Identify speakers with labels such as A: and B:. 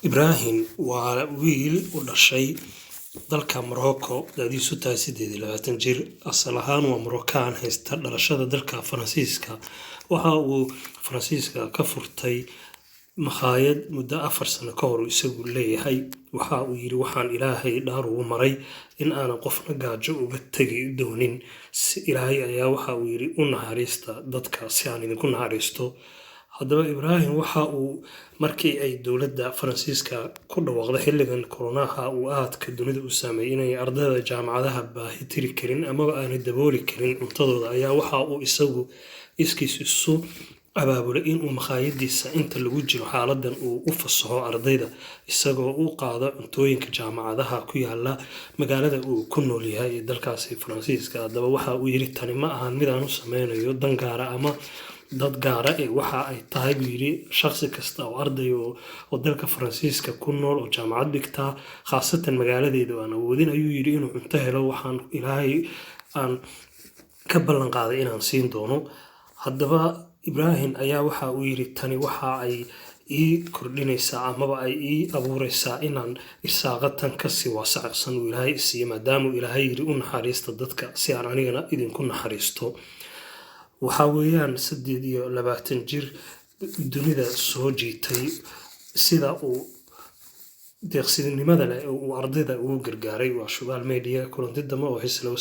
A: Ibrahim waa wiil u dhashay dalka Morocco da'diisu tahay 28 jir, asal ahaan waa Moroccan, haysta dhalashada dalka Faransiiska. Waxa uu Faransiiska ka furtay makhaayad muddo 4 sano ka hor isagu leeyahay. Waxa uu yiri waxaan Ilaahay dhaar ugu maray in aanan qofna gaajo uga tagi doonin. Si Ilaahay ayaa waxa uu yiri u naxariista dadka si aan idinku naxariisto. Haddaba Ibrahim waxa uu markii ay dowladda Faransiiska ku dhawaaqday xilligan koronaha uu aadka dunida u saameeyay inay ardayda jaamacadaha baahi tiri karin ama aanay dabooli karin cuntadooda ayaa waxa uu isagu iskiis isu abaabulay in uu makhaayadiisa inta lagu jiro xaaladan uu u fasaxo ardayda isagoo u qaado cuntooyinka jaamacadaha ku yaala magaalada uu ku nool yahay ee dalkaasi Faransiiska. Haddaba waxa uu yiri tani ma ahan mid aan u sameynayo dan gaara ama dad gaara waxa ay tahay buu yiri shakhsi kasta oo arday oo dalka Faransiiska ku nool oo jaamacad dhigta khaasatan magaaladeeda aan awoodin ayuu yiri inuu cunto helo waxaan Ilaahay aan ka ballan qaaday inaan siin doono. Haddaba Ibrahim ayaa waxa uu yiri tani waxa ay ii kordhinaysaa amaba ay ii abuuraysaa inaan irsaaqatan ka sii waasacsan uu Ilaahay siiyo maadaama Ilaahay yiri u naxariista dadka si aan anigana idinku naxariisto. Waxa weeyaan 28 jir dunida soo jiitay sida uu deeqsinimada leh uu ardayda ugu gargaaray waa Shugal Media kulanti dama oo xiiso leh.